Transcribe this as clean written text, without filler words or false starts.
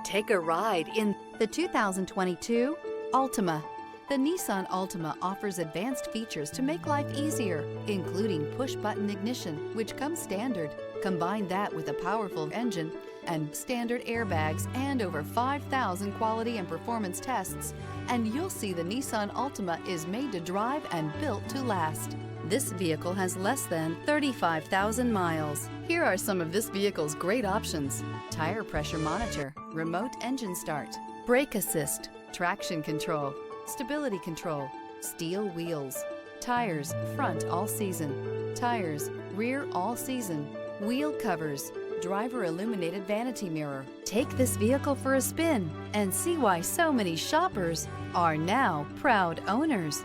Take a ride in the 2022 Altima. The Nissan Altima offers advanced features to make life easier, including push-button ignition, which comes standard. Combine that with a powerful engine and standard airbags and over 5,000 quality and performance tests, and you'll see the Nissan Altima is made to drive and built to last. This vehicle has less than 35,000 miles. Here are some of this vehicle's great options: tire pressure monitor, remote engine start, brake assist, traction control, stability control, steel wheels, tires front all season, tires rear all season, wheel covers, driver illuminated vanity mirror. Take this vehicle for a spin and see why so many shoppers are now proud owners.